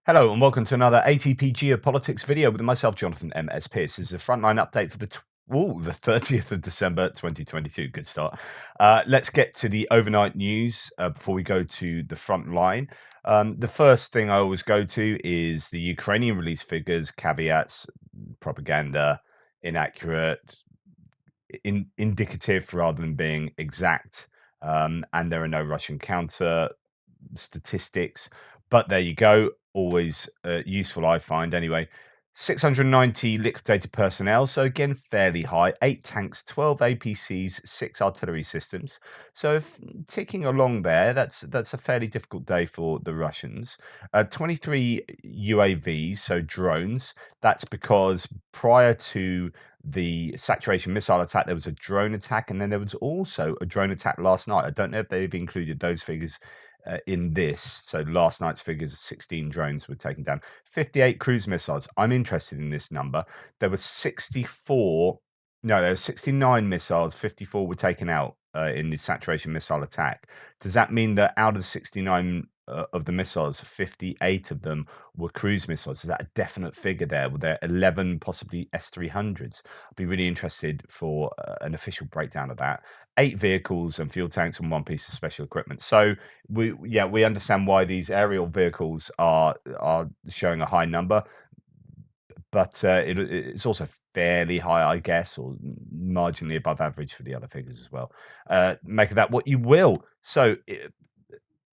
Hello and welcome to another ATP Geopolitics video with myself, Jonathan M.S. Pierce. This is a frontline update for the 30th of December 2022. Good start. Let's get to the overnight news before we go to the front line. The first thing I always go to is the Ukrainian release figures, caveats, propaganda, inaccurate, indicative rather than being exact. And there are no Russian counter statistics, but there you go. Always useful, I find. Anyway, 690 liquidated personnel, so again fairly high. 8 tanks, 12 APCs, 6 artillery systems. So if ticking along there, that's a fairly difficult day for the Russians. 23 UAVs, so drones. That's because prior to the saturation missile attack, there was a drone attack, and then there was also a drone attack last night. I don't know if they've included those figures in this. So last night's figures, 16 drones were taken down, 58 cruise missiles. I'm interested in this number. There were 69 missiles, 54 were taken out in the saturation missile attack. Does that mean that out of 69 of the missiles, 58 of them were cruise missiles? Is that a definite figure there? Were there 11 possibly S-300s? I'd be really interested for an official breakdown of that. 8 vehicles and fuel tanks and 1 piece of special equipment. So we understand why these aerial vehicles are showing a high number, but it's also fairly high, I guess, or marginally above average for the other figures as well. Make of that what you will. So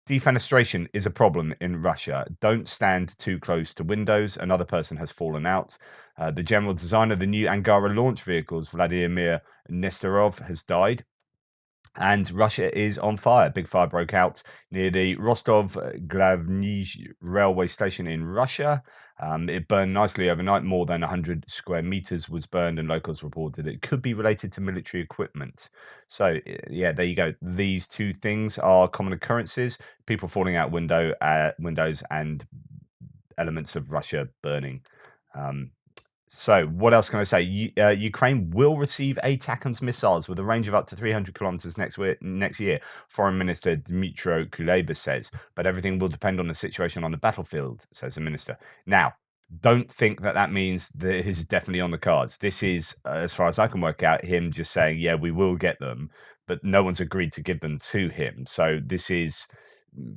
defenestration is a problem in Russia. Don't stand too close to windows. Another person has fallen out. The general designer of the new Angara launch vehicles, Vladimir Nestorov, has died. And Russia is on fire. Big fire broke out near the Rostov-Glavny railway station in Russia. It burned nicely overnight. More than 100 square meters was burned, and locals reported it could be related to military equipment. So, yeah, there you go. These two things are common occurrences: people falling out windows and elements of Russia burning. So what else can I say? Ukraine will receive ATACMS missiles with a range of up to 300 kilometers next year, Foreign Minister Dmytro Kuleba says. But everything will depend on the situation on the battlefield, says the minister. Now, don't think that means that it is definitely on the cards. This is, as far as I can work out, him just saying, yeah, we will get them, but no one's agreed to give them to him. So this is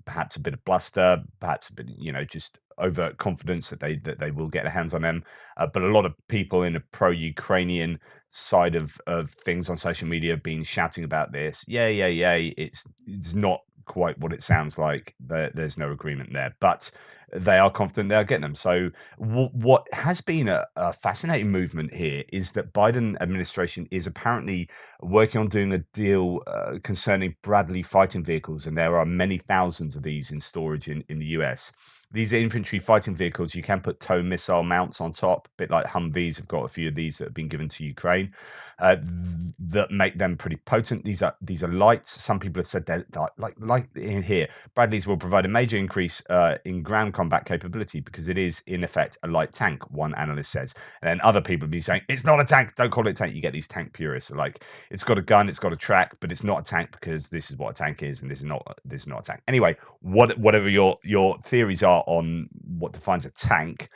perhaps a bit of bluster, perhaps a bit, just overt confidence that they will get their hands on them. But a lot of people in a pro-Ukrainian side of things on social media have been shouting about this. Yeah. It's not quite what it sounds like. There's no agreement there, but they are confident they are getting them. So what has been a fascinating movement here is that Biden administration is apparently working on doing a deal concerning Bradley fighting vehicles, and there are many thousands of these in storage in the US. These are infantry fighting vehicles. You can put tow missile mounts on top, a bit like Humvees have got a few of these that have been given to Ukraine, that make them pretty potent. These are light. Some people have said that, like in here, Bradleys will provide a major increase in ground combat capability because it is in effect a light tank. One analyst says, and then other people will be saying it's not a tank. Don't call it a tank. You get these tank purists like it's got a gun, it's got a track, but it's not a tank because this is what a tank is, and this is not a tank. Anyway, whatever your theories are on what defines a tank,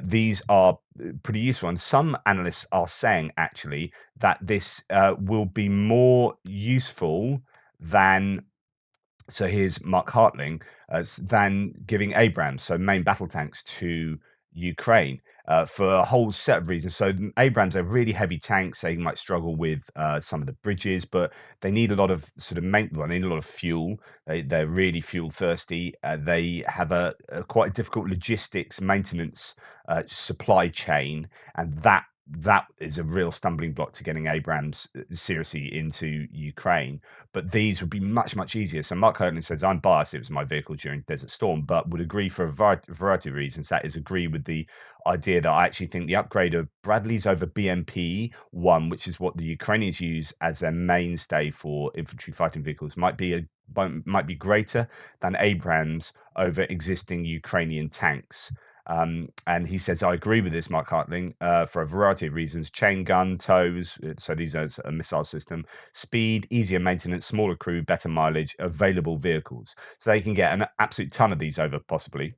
these are pretty useful. And some analysts are saying actually that this will be more useful than. So here's Mark Hartling, than giving Abrams, so main battle tanks, to Ukraine for a whole set of reasons. So Abrams are really heavy tanks. They might struggle with some of the bridges, but they need a lot of sort of they need a lot of fuel. They're really fuel thirsty. They have a quite a difficult logistics maintenance supply chain, and that is a real stumbling block to getting Abrams seriously into Ukraine. But these would be much, much easier. So Mark Kirtland says, I'm biased. It was my vehicle during Desert Storm, but would agree for a variety of reasons. That is, agree with the idea that I actually think the upgrade of Bradleys over BMP-1, which is what the Ukrainians use as their mainstay for infantry fighting vehicles, might be greater than Abrams over existing Ukrainian tanks. And he says, I agree with this, Mark Hartling, for a variety of reasons: chain gun, tows, so these are a missile system, speed, easier maintenance, smaller crew, better mileage, available vehicles. So they can get an absolute ton of these over possibly.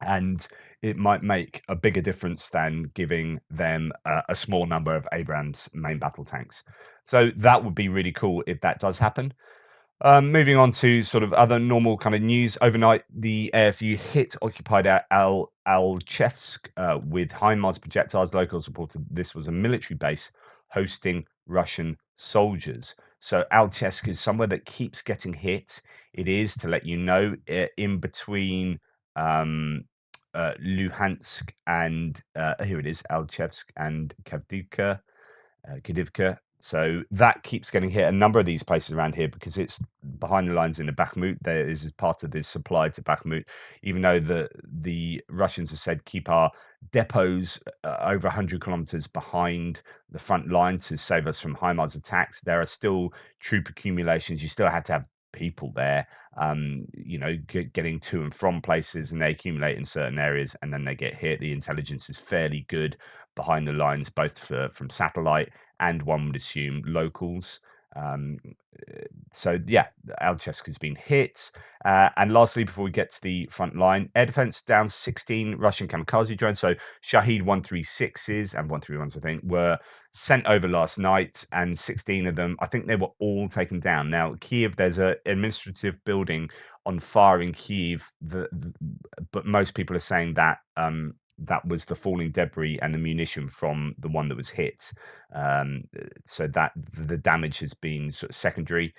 and it might make a bigger difference than giving them a small number of Abrams main battle tanks. So that would be really cool if that does happen. Moving on to sort of other normal kind of news. Overnight, the AFU hit occupied Alchevsk with HIMARS projectiles. Locals reported this was a military base hosting Russian soldiers. So Alchevsk is somewhere that keeps getting hit. It is, to let you know, in between Luhansk and here it is, Alchevsk and Kavdivka. So that keeps getting hit. A number of these places around here because it's behind the lines in the Bakhmut. There is part of this supply to Bakhmut, even though the Russians have said keep our depots over 100 kilometers behind the front line to save us from HIMARS attacks. There are still troop accumulations. You still have to have people there, getting to and from places, and they accumulate in certain areas and then they get hit. The intelligence is fairly good behind the lines, both from satellite and, one would assume, locals. Um, so yeah, Alchevsk has been hit. And lastly, before we get to the front line, air defense down 16 Russian kamikaze drones. So Shahed 136s and 131s, I think, were sent over last night, and 16 of them, I think they were all taken down. Now, Kiev, there's an administrative building on fire in Kiev, but most people are saying that that was the falling debris and the munition from the one that was hit. So that the damage has been sort of secondary.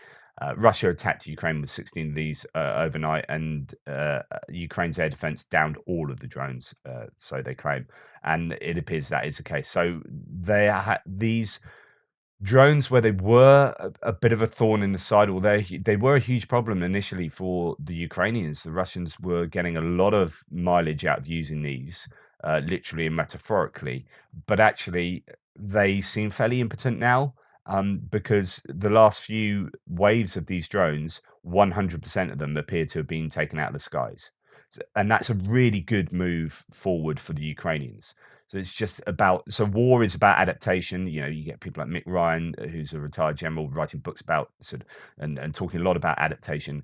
Russia attacked Ukraine with 16 of these overnight, and Ukraine's air defense downed all of the drones, so they claim, and it appears that is the case. So these drones, where they were a bit of a thorn in the side, or they were a huge problem initially for the Ukrainians. The Russians were getting a lot of mileage out of using these, literally and metaphorically, but actually they seem fairly impotent now, because the last few waves of these drones, 100% of them appear to have been taken out of the skies. And that's a really good move forward for the Ukrainians. So it's just about, so war is about adaptation. You get people like Mick Ryan, who's a retired general, writing books about and talking a lot about adaptation.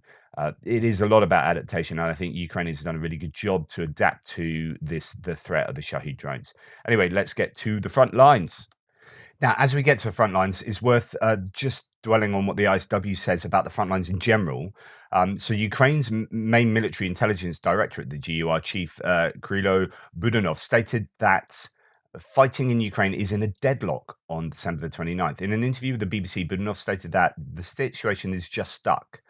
It is a lot about adaptation, and I think Ukraine has done a really good job to adapt to the threat of the Shahed drones. Anyway, let's get to the front lines. Now, as we get to the front lines, it's worth just dwelling on what the ISW says about the front lines in general. So Ukraine's main military intelligence directorate, the GUR chief, Kirilo Budanov, stated that fighting in Ukraine is in a deadlock on December the 29th. In an interview with the BBC, Budanov stated that the situation is just stuck.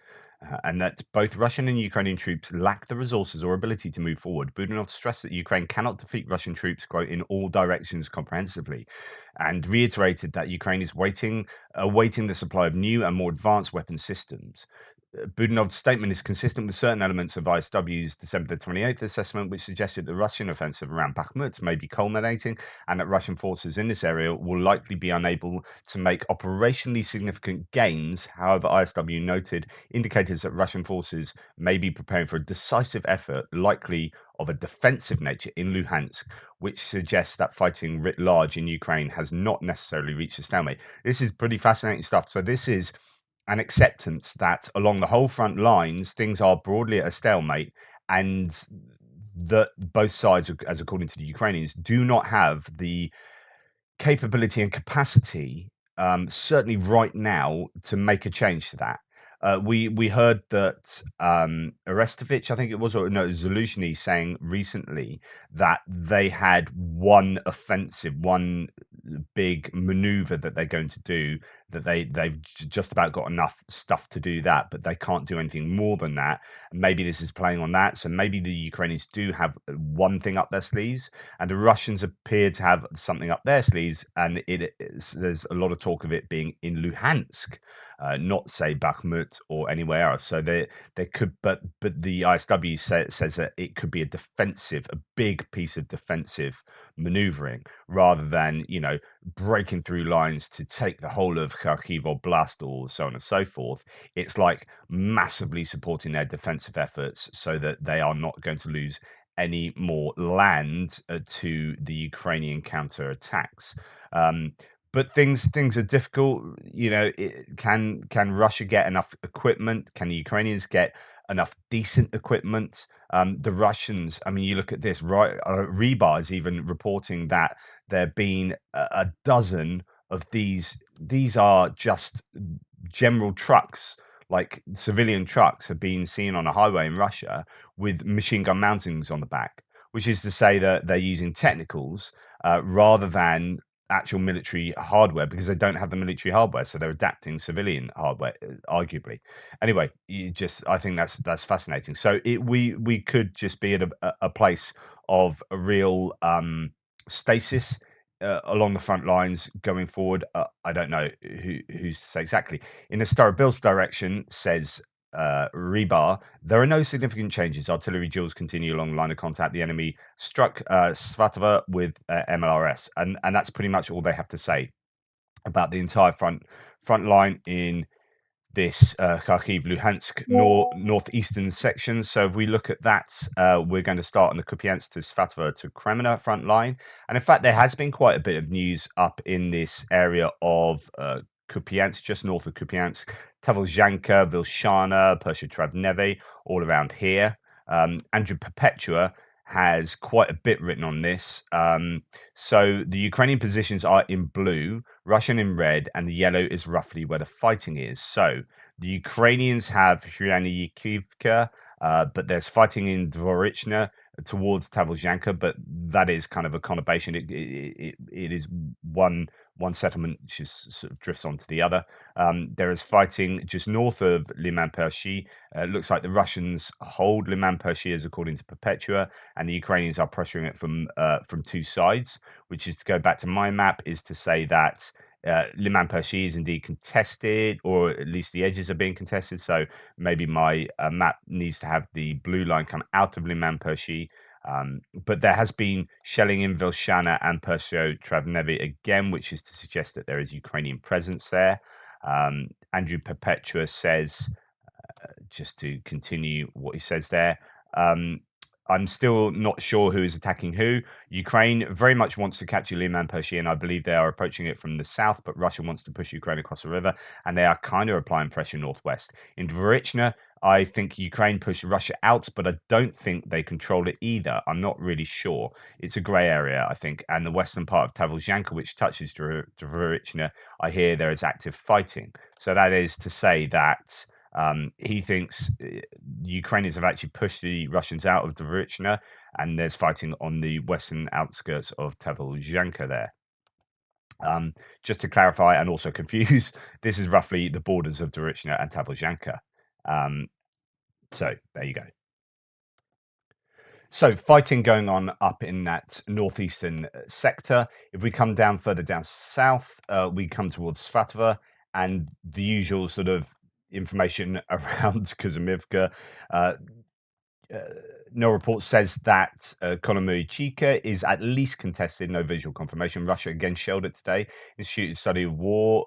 And that both Russian and Ukrainian troops lack the resources or ability to move forward. Budanov stressed that Ukraine cannot defeat Russian troops, quote, in all directions comprehensively, and reiterated that Ukraine is awaiting the supply of new and more advanced weapon systems. Budanov's statement is consistent with certain elements of ISW's December the 28th assessment, which suggested the Russian offensive around Bakhmut may be culminating, and that Russian forces in this area will likely be unable to make operationally significant gains. However, ISW noted indicators that Russian forces may be preparing for a decisive effort, likely of a defensive nature, in Luhansk, which suggests that fighting writ large in Ukraine has not necessarily reached a stalemate. This is pretty fascinating stuff. So this is an acceptance that along the whole front lines, things are broadly at a stalemate, and that both sides, as according to the Ukrainians, do not have the capability and capacity, certainly right now, to make a change to that. We heard that Arestovich, I think it was, or no, Zaluzhny, saying recently that they had one offensive, one big maneuver that they're going to do, that they've just about got enough stuff to do that, but they can't do anything more than that. Maybe this is playing on that. So maybe the Ukrainians do have one thing up their sleeves, and the Russians appear to have something up their sleeves, and there's a lot of talk of it being in Luhansk, not say Bakhmut or anywhere else. So they could, but the ISW says that it could be a big piece of defensive maneuvering, rather than breaking through lines to take the whole of Kharkiv Oblast or so on and so forth. It's like massively supporting their defensive efforts so that they are not going to lose any more land to the Ukrainian counterattacks. But things are difficult. Can Russia get enough equipment? Can the Ukrainians get enough decent equipment. The Russians, I mean, you look at this, right? Rebar is even reporting that there have been a dozen of these. These are just general trucks, like civilian trucks, have been seen on a highway in Russia with machine gun mountings on the back, which is to say that they're using technicals rather than actual military hardware, because they don't have the military hardware, so they're adapting civilian hardware, arguably. Anyway, I think that's fascinating. So we could just be at a place of a real stasis along the front lines going forward. I don't know who's to say exactly. In the Starobyl's direction, says Rebar, there are no significant changes. Artillery drills continue along the line of contact. The enemy struck Svatova with MLRS, and that's pretty much all they have to say about the entire front line in this Kharkiv Luhansk northeastern section. So if we look at that, we're going to start on the Kupiansk-Svatiove-Kreminna front line. And in fact, there has been quite a bit of news up in this area of Kupiansk, just north of Kupiansk, Tavolzhanka, Vilshana, Persia-Travneve, all around here. Andrew Perpetua has quite a bit written on this. So the Ukrainian positions are in blue, Russian in red, and the yellow is roughly where the fighting is. So the Ukrainians have Hryanyikivka, but there's fighting in Dvorichna towards Tavolzhanka, but that is kind of a conurbation. It is one settlement just sort of drifts onto the other. There is fighting just north of Liman Pershi. Looks like the Russians hold Liman Pershi, as according to Perpetua, and the Ukrainians are pressuring it from two sides, which is, to go back to my map, is to say that Liman Pershi is indeed contested, or at least the edges are being contested. So maybe my map needs to have the blue line come out of Liman Pershi. But there has been shelling in Vilshana and Persia-Travneve again, which is to suggest that there is Ukrainian presence there. Andrew Perpetua says, just to continue what he says there, I'm still not sure who is attacking who. Ukraine very much wants to capture Liman Pershi, and I believe they are approaching it from the south, but Russia wants to push Ukraine across the river, and they are kind of applying pressure northwest. In Dvorichna, I think Ukraine pushed Russia out, but I don't think they control it either. I'm not really sure. It's a grey area, I think. And the western part of Tavolzhanka, which touches Dvorichna, I hear there is active fighting. So that is to say that he thinks the Ukrainians have actually pushed the Russians out of Dvorichna, and there's fighting on the western outskirts of Tavolzhanka there. Just to clarify and also confuse, this is roughly the borders of Dvorichna and Tavolzhanka. So there you go. So fighting going on up in that northeastern sector. If we come down further down south, we come towards Svatova, and the usual sort of information around Kuzmivka. No report says that Konomuichika is at least contested, no visual confirmation. Russia again shelled it today. Institute of Study of War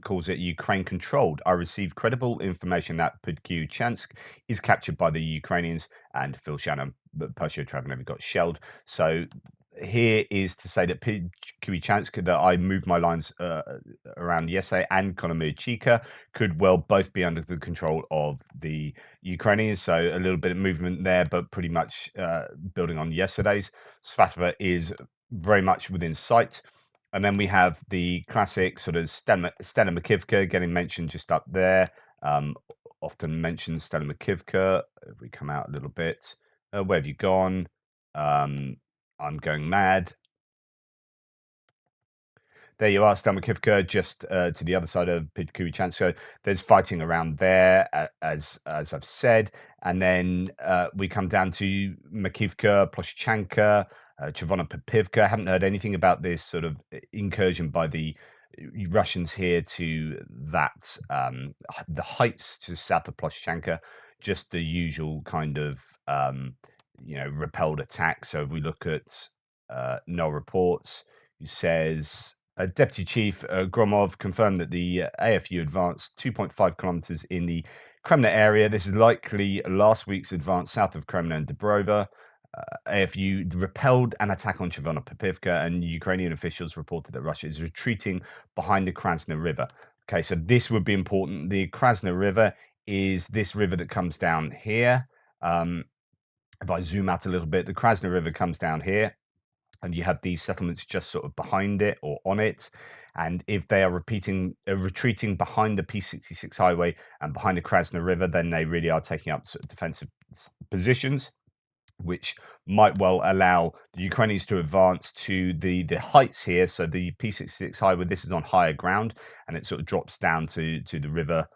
calls it Ukraine controlled. I received credible information that Kupiansk is captured by the Ukrainians, and Phil Shannon, Persia-Travneve got shelled. So here is to say that Kupiansk, that I moved my lines around yesterday, and Konomuichika could well both be under the control of the Ukrainians. So a little bit of movement there, but pretty much building on yesterday's. Svatova is very much within sight. And then we have the classic sort of Stena Makivka getting mentioned just up there. Often mentioned Stena Makivka. If we come out a little bit, where have you gone? I'm going mad. There you are, Stamakivka, just to the other side of Kupiansk. So there's fighting around there, as I've said. And then we come down to Makivka, Ploshchanka, Chervonopepivka. Haven't heard anything about this sort of incursion by the Russians here to that, the heights to south of Ploshchanka. Just the usual kind of, repelled attack. So if we look at no reports, he says Deputy Chief Gromov confirmed that the AFU advanced 2.5 kilometers in the Kreminna area. This is likely last week's advance south of Kreminna and Dubrova. AFU repelled an attack on Chervonopepivka, and Ukrainian officials reported that Russia is retreating behind the Krasna River. Okay, so this would be important. The Krasna River is this river that comes down here. If I zoom out a little bit, the Krasna River comes down here, and you have these settlements just sort of behind it or on it. And if they are retreating behind the P66 highway and behind the Krasna River, then they really are taking up sort of defensive positions, which might well allow the Ukrainians to advance to the heights here. So the P66 highway, this is on higher ground, and it sort of drops down to the river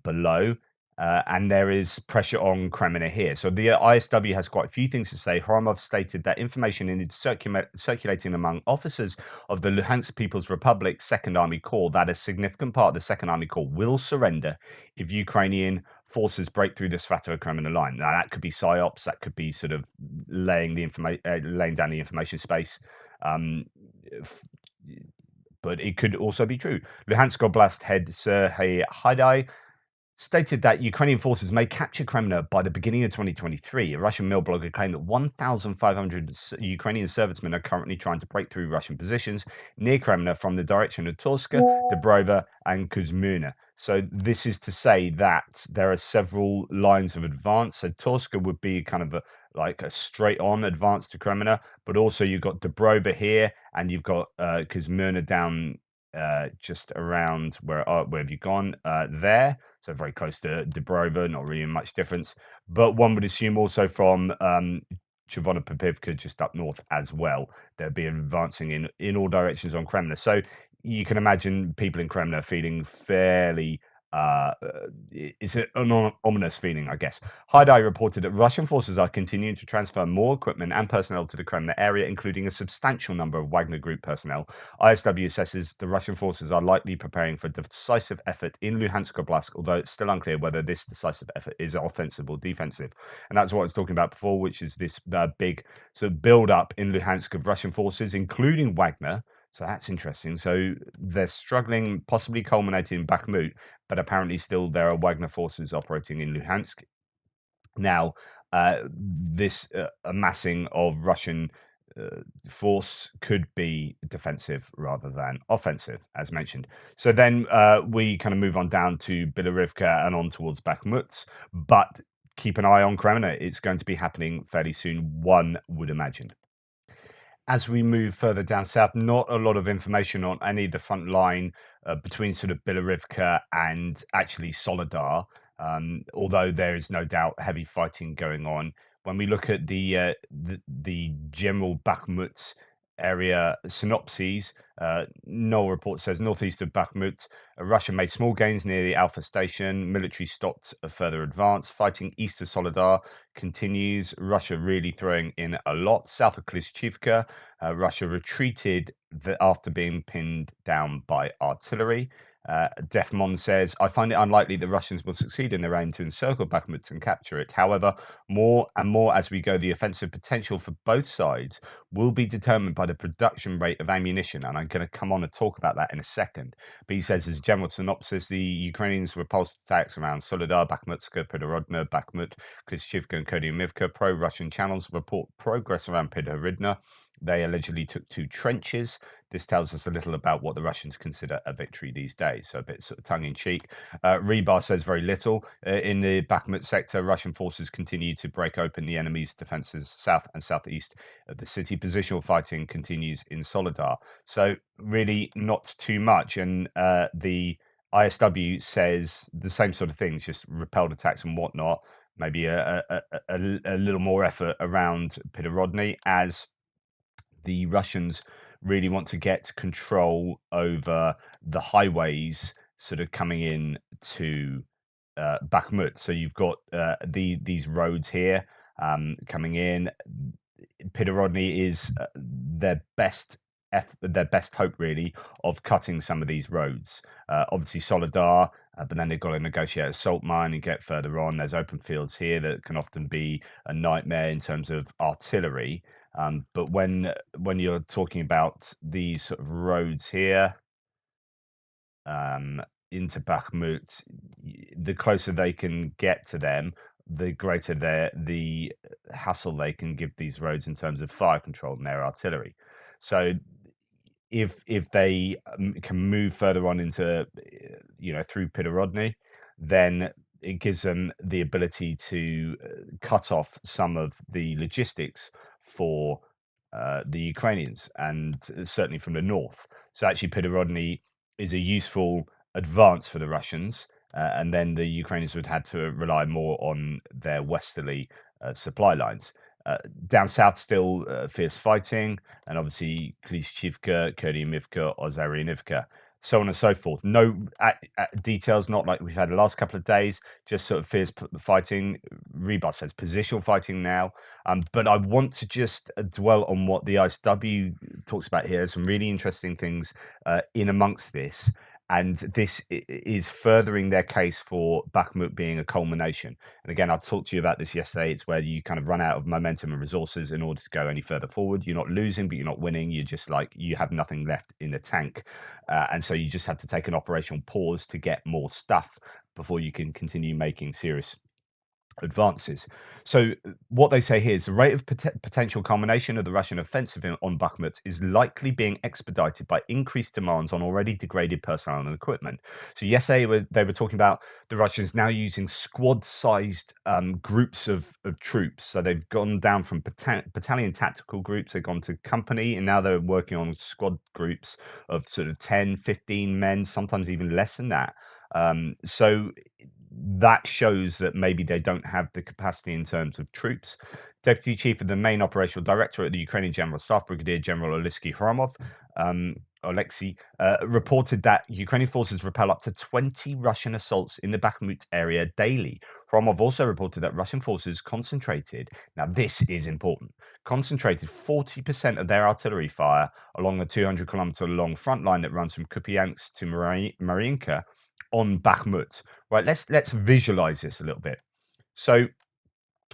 below. And there is pressure on Kreminna here. So the ISW has quite a few things to say. Horomov stated that information is circulating among officers of the Luhansk People's Republic Second Army Corps that a significant part of the Second Army Corps will surrender if Ukrainian forces break through the Svatiove-Kreminna line. Now that could be psyops, that could be sort of laying down the information space. But it could also be true. Luhansk Oblast head Serhiy Haidai stated that Ukrainian forces may capture Kreminna by the beginning of 2023. A Russian mill blogger claimed that 1,500 Ukrainian servicemen are currently trying to break through Russian positions near Kreminna from the direction of Torska, Dubrova, and Kuzmina. So this is to say that there are several lines of advance. So Torska would be kind of like a straight-on advance to Kreminna, but also you've got Dubrova here, and you've got Kuzmina down just around where have you gone? There. So very close to Dubrova, not really much difference. But one would assume also from Chervonopipivka just up north as well, they'll be advancing in all directions on Kreminna. So you can imagine people in Kreminna feeling fairly it's an ominous feeling, I guess. Haidai reported that Russian forces are continuing to transfer more equipment and personnel to the Kreminna area, including a substantial number of Wagner Group personnel. ISW assesses the Russian forces are likely preparing for a decisive effort in Luhansk Oblast, although it's still unclear whether this decisive effort is offensive or defensive. And that's what I was talking about before, which is this big sort of build-up in Luhansk of Russian forces, including Wagner. So that's interesting. So they're struggling, possibly culminating in Bakhmut, but apparently still there are Wagner forces operating in Luhansk. Now, this amassing of Russian force could be defensive rather than offensive, as mentioned. So then we kind of move on down to Bilorivka and on towards Bakhmut, but keep an eye on Kreminna. It's going to be happening fairly soon, one would imagine. As we move further down south, not a lot of information on any of the front line between sort of Bilorivka and actually Solidar, although there is no doubt heavy fighting going on. When we look at the general Bakhmut area synopses, Null report says northeast of Bakhmut, Russia made small gains near the Alpha station. Military stopped a further advance. Fighting east of Solidar continues. Russia really throwing in a lot. South of Klishchivka, Russia retreated after being pinned down by artillery. Defmon says, I find it unlikely the Russians will succeed in their aim to encircle Bakhmut and capture it. However, more and more as we go, the offensive potential for both sides will be determined by the production rate of ammunition. And I'm going to come on and talk about that in a second. But he says, as a general synopsis, the Ukrainians repulsed attacks around Solidar, Bakhmutska, Pidorodna, Bakhmut, Klishchivka, and Kodiamivka. Pro-Russian channels report progress around Pidorodna. They allegedly took 2 trenches. This tells us a little about what the Russians consider a victory these days, so a bit sort of tongue-in-cheek. Rebar says very little. In the Bakhmut sector, Russian forces continue to break open the enemy's defences south and southeast of the city. Positional fighting continues in Solidar. So really not too much. And the ISW says the same sort of things, just repelled attacks and whatnot. Maybe a little more effort around Pidorodny as the Russians really want to get control over the highways sort of coming in to Bakhmut. So you've got these roads here coming in. Pidorodny is their best hope, really, of cutting some of these roads. Obviously, Solidar, but then they've got to negotiate a salt mine and get further on. There's open fields here that can often be a nightmare in terms of artillery. But when you're talking about these sort of roads here into Bakhmut, the closer they can get to them, the greater the hassle they can give these roads in terms of fire control and their artillery. So if they can move further on into through Pidorodny, then it gives them the ability to cut off some of the logistics for the Ukrainians, and certainly from the north. So actually, Pidorodny is a useful advance for the Russians, and then the Ukrainians would have to rely more on their westerly supply lines. Uh, Down south, still fierce fighting, and obviously Klishchivka, Kurdyivka, Ozaryanivka, so on and so forth. No details, not like we've had the last couple of days, just sort of fierce fighting. Rebus says positional fighting now. But I want to just dwell on what the ISW talks about here. Some really interesting things in amongst this. And this is furthering their case for Bakhmut being a culmination. And again, I talked to you about this yesterday. It's where you kind of run out of momentum and resources in order to go any further forward. You're not losing, but you're not winning. You're just like, you have nothing left in the tank. And so you just have to take an operational pause to get more stuff before you can continue making serious advances. So what they say here is the rate of potential culmination of the Russian offensive on Bakhmut is likely being expedited by increased demands on already degraded personnel and equipment. So yesterday they were talking about the Russians now using squad-sized groups of troops. So they've gone down from battalion tactical groups, they've gone to company, and now they're working on squad groups of sort of 10, 15 men, sometimes even less than that. So that shows that maybe they don't have the capacity in terms of troops. Deputy Chief of the Main Operational Directorate at the Ukrainian General Staff, Brigadier General Oleksiy, reported that Ukrainian forces repel up to 20 Russian assaults in the Bakhmut area daily. Hromov also reported that Russian forces concentrated, now this is important, concentrated 40% of their artillery fire along the 200-kilometer long front line that runs from Kupiansk to Marinka on Bakhmut. Right, let's visualize this a little bit. So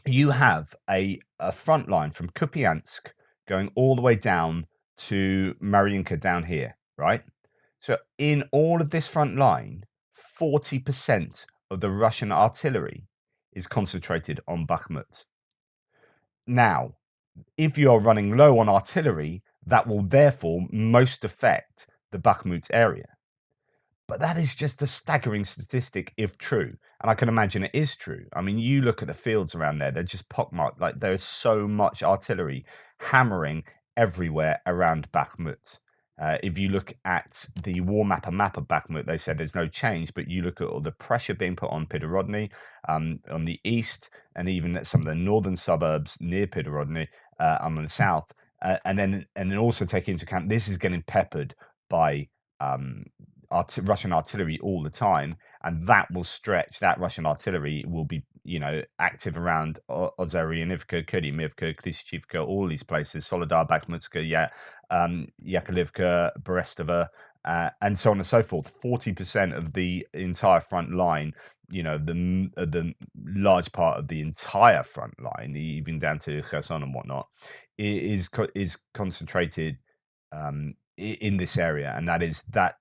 you have a front line from Kupiansk going all the way down to Marinka down here, right? So in all of this front line, 40% of the Russian artillery is concentrated on Bakhmut. Now, if you are running low on artillery, that will therefore most affect the Bakhmut area. But that is just a staggering statistic if true. And I can imagine it is true. I mean, you look at the fields around there, they're just pockmarked. Like, there's so much artillery hammering everywhere around Bakhmut. If you look at the war map, a map of Bakhmut, they said there's no change, but you look at all the pressure being put on Pidorodny, on the east, and even at some of the northern suburbs near Pidorodny, on the south. And then also take into account, this is getting peppered by Russian artillery all the time, and that will stretch. That Russian artillery will be, active around Ozaryanivka, Kurdyivka, Klishchivka, all these places, Solidar, Bakhmutska, Yakovlivka, Berestova, and so on and so forth. 40% of the entire front line, the large part of the entire front line, even down to Kherson and whatnot, is concentrated in this area, and that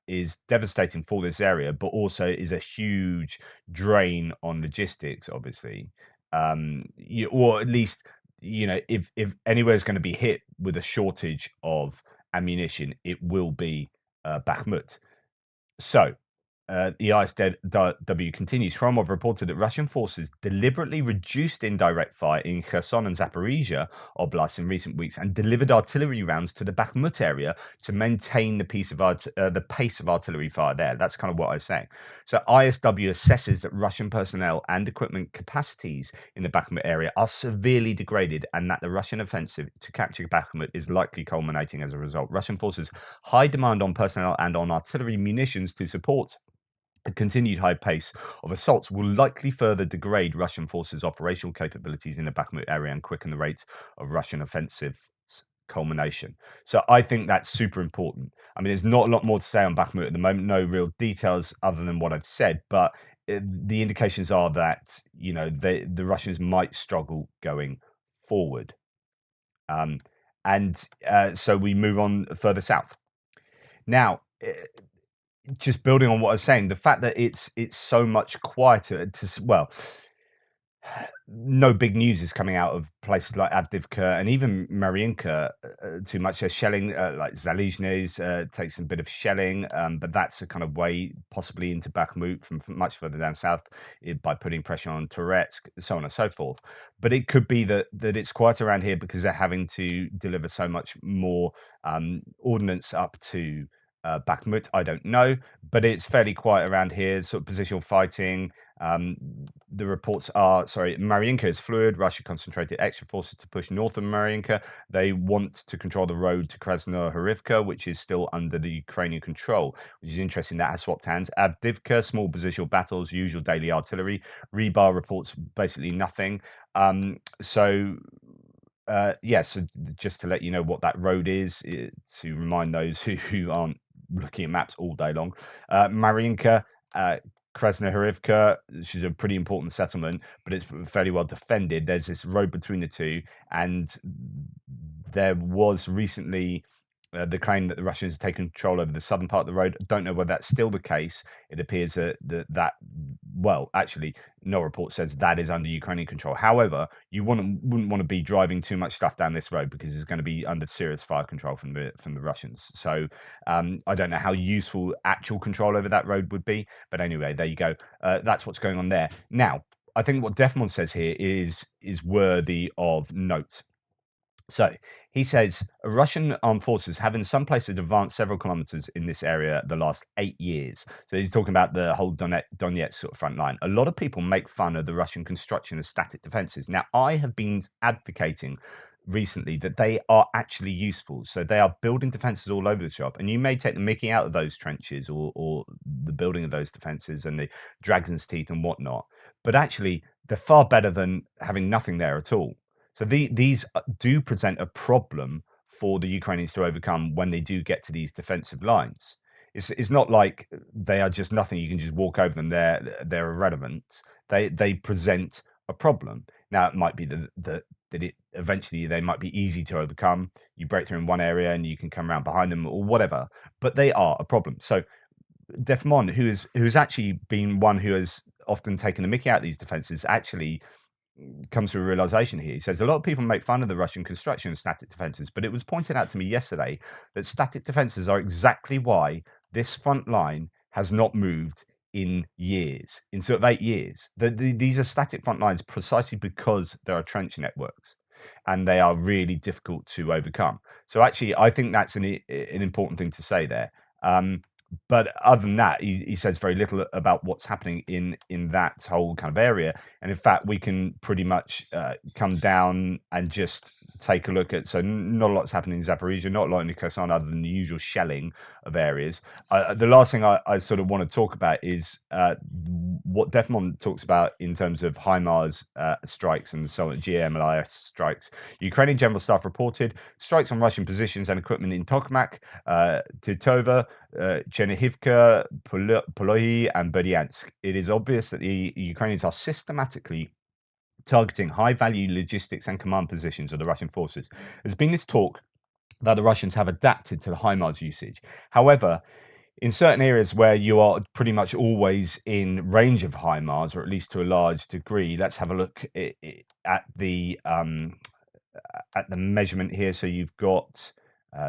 is devastating for this area, but also is a huge drain on logistics, obviously. Or at least, if anywhere is going to be hit with a shortage of ammunition, it will be Bakhmut. So the ISW continues. Hromov reported that Russian forces deliberately reduced indirect fire in Kherson and Zaporizhia oblasts in recent weeks and delivered artillery rounds to the Bakhmut area to maintain the pace of artillery fire there. That's kind of what I was saying. So ISW assesses that Russian personnel and equipment capacities in the Bakhmut area are severely degraded, and that the Russian offensive to capture Bakhmut is likely culminating as a result. Russian forces' high demand on personnel and on artillery munitions to support a continued high pace of assaults will likely further degrade Russian forces' operational capabilities in the Bakhmut area and quicken the rate of Russian offensive culmination. So I think that's super important. I mean, there's not a lot more to say on Bakhmut at the moment, no real details other than what I've said, but the indications are that, the Russians might struggle going forward. So we move on further south. Now, just building on what I was saying, the fact that it's so much quieter, no big news is coming out of places like Avdivka and even Marinka too much. They're shelling, like Zalizhny's takes a bit of shelling, but that's a kind of way possibly into Bakhmut from much further down south by putting pressure on Touretsk, so on and so forth. But it could be that it's quite around here because they're having to deliver so much more ordnance up to Bakhmut. I don't know, but it's fairly quiet around here, sort of positional fighting. Um, the reports are, sorry, Marinka is fluid. Russia concentrated extra forces to push north of Marinka. They want to control the road to Krasnohorivka, which is still under the Ukrainian control, which is interesting. That has swapped hands. Avdivka, small positional battles, usual daily artillery. Rebar reports basically nothing. So just to let you know what that road is, to remind those who aren't looking at maps all day long, Marinka, Krasnohorivka, which is a pretty important settlement, but it's fairly well defended. There's this road between the two, and there was recently the claim that the Russians have taken control over the southern part of the road. I don't know whether that's still the case. It appears that well, actually, no report says that is under Ukrainian control. However, you wouldn't want to be driving too much stuff down this road because it's going to be under serious fire control from the Russians. So I don't know how useful actual control over that road would be. But anyway, there you go. That's what's going on there. Now, I think what Defmon says here is worthy of note. So he says Russian armed forces have in some places advanced several kilometers in this area the last 8 years. So he's talking about the whole Donetsk sort of front line. A lot of people make fun of the Russian construction of static defenses. Now, I have been advocating recently that they are actually useful. So they are building defenses all over the shop. And you may take the mickey out of those trenches or the building of those defenses and the dragon's teeth and whatnot. But actually, they're far better than having nothing there at all. So these do present a problem for the Ukrainians to overcome when they do get to these defensive lines. It's not like they are just nothing. You can just walk over them. They're irrelevant. They present a problem. Now it might be that it eventually they might be easy to overcome. You break through in one area and you can come around behind them or whatever. But they are a problem. So Defmon, who's actually been one who has often taken the mickey out of these defenses, actually comes to a realization here. He says a lot of people make fun of the Russian construction of static defenses, but it was pointed out to me yesterday that static defenses are exactly why this front line has not moved in years, in sort of 8 years. These are static front lines precisely because there are trench networks and they are really difficult to overcome. So actually, I think that's an important thing to say there. But other than that, he says very little about what's happening in that whole kind of area. And in fact, we can pretty much come down and just take a look at. So not a lot's happening in Zaporizhia, not a lot in Kherson, other than the usual shelling of areas. The last thing I sort of want to talk about is what Defmon talks about in terms of HIMARS strikes and so on, GMLIS strikes. Ukrainian General Staff reported strikes on Russian positions and equipment in Tokmak, Titova, Chernihiv, Polohi, and Berdyansk. It is obvious that the Ukrainians are systematically targeting high-value logistics and command positions of the Russian forces. There's been this talk that the Russians have adapted to the HIMARS usage. However, in certain areas where you are pretty much always in range of HIMARS, or at least to a large degree, let's have a look at the measurement here. So you've got,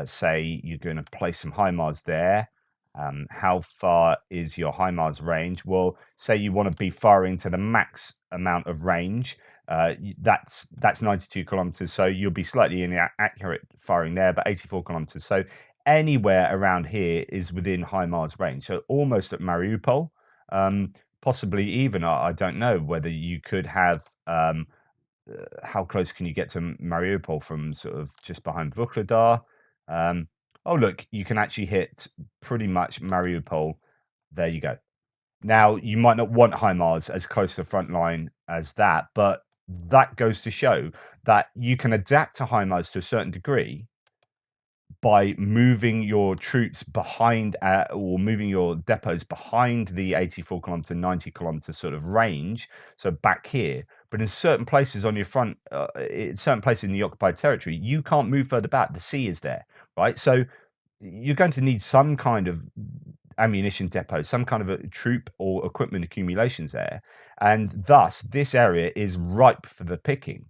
say, you're going to place some HIMARS there. How far is your HIMARS range? Well, say you want to be firing to the max amount of range. That's 92 kilometers. So you'll be slightly inaccurate firing there, but 84 kilometers. So anywhere around here is within HIMARS range. So almost at Mariupol, possibly even, I don't know whether you could have, how close can you get to Mariupol from sort of just behind Vuhledar? Oh, look, you can actually hit pretty much Mariupol. There you go. Now, you might not want HIMARS as close to the front line as that, but that goes to show that you can adapt to HIMARS to a certain degree by moving your troops behind or moving your depots behind the 84 kilometer, 90 kilometer sort of range. So back here, but in certain places on your front, in certain places in the occupied territory, you can't move further back. The sea is there, right? So you're going to need some kind of ammunition depot, some kind of a troop or equipment accumulations there, and thus this area is ripe for the picking.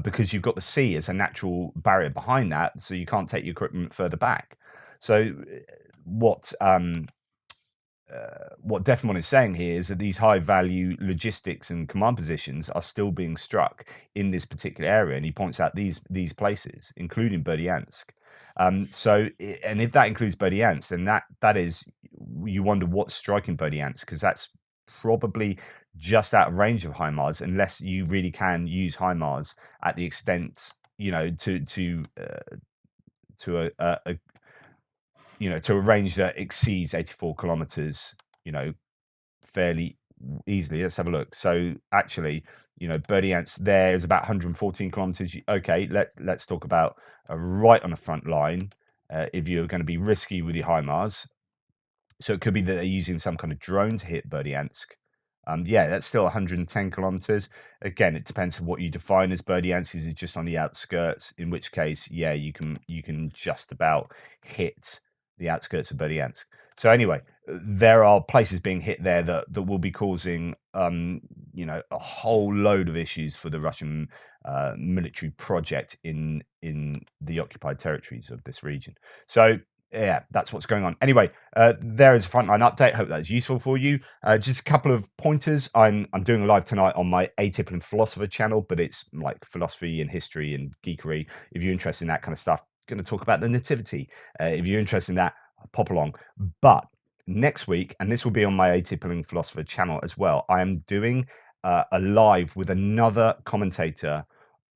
Because you've got the sea as a natural barrier behind that, so you can't take your equipment further back. So, what what Defmon is saying here is that these high value logistics and command positions are still being struck in this particular area, and he points out these places, including Berdyansk. And if that includes Berdyansk, then that is, you wonder what's striking Berdyansk, because that's probably just out of range of HIMARS, unless you really can use HIMARS at the extent, to a range that exceeds 84 kilometers, fairly easily. Let's have a look. So actually, Berdyansk there is about 114 kilometers. Okay, let's talk about right on the front line. If you're going to be risky with your HIMARS, so it could be that they're using some kind of drone to hit Berdyansk. Yeah, that's still 110 kilometers. Again, it depends on what you define as Berdyansk. Is it just on the outskirts? In which case, yeah, you can just about hit the outskirts of Berdyansk. So anyway, there are places being hit there that will be causing a whole load of issues for the Russian military project in the occupied territories of this region. So yeah, that's what's going on. Anyway, there is a frontline update. Hope that's useful for you. Just a couple of pointers. I'm doing a live tonight on my Atypical Philosopher channel, but it's like philosophy and history and geekery. If you're interested in that kind of stuff, going to talk about the nativity. If you're interested in that, pop along. But next week, and this will be on my Atypical Philosopher channel as well, I am doing a live with another commentator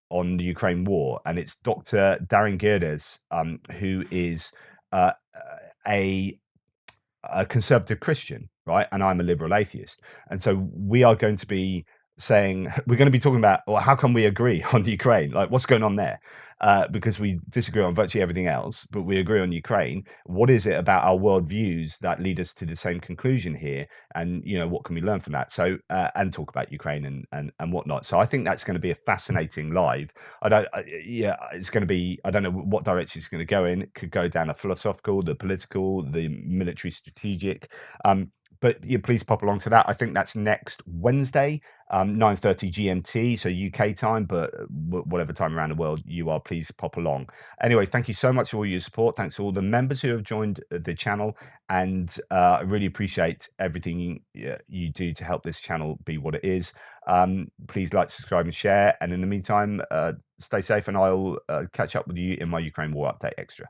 on the Ukraine war, and it's Dr. Darren Gerdes, who is uh, a conservative Christian, right? And I'm a liberal atheist. And so we are going to be we're going to be talking about, well, how can we agree on Ukraine? Like, what's going on there? Because we disagree on virtually everything else, but we agree on Ukraine. What is it about our worldviews that lead us to the same conclusion here? And, what can we learn from that? So, and talk about Ukraine and whatnot. So I think that's going to be a fascinating live. It's going to be, I don't know what direction it's going to go in. It could go down a philosophical, the political, the military strategic. But please pop along to that. I think that's next Wednesday, 9:30 GMT, so UK time, but whatever time around the world you are, please pop along. Anyway, thank you so much for all your support. Thanks to all the members who have joined the channel, and I really appreciate everything you do to help this channel be what it is. Please like, subscribe, and share. And in the meantime, stay safe, and I'll catch up with you in my Ukraine War Update Extra.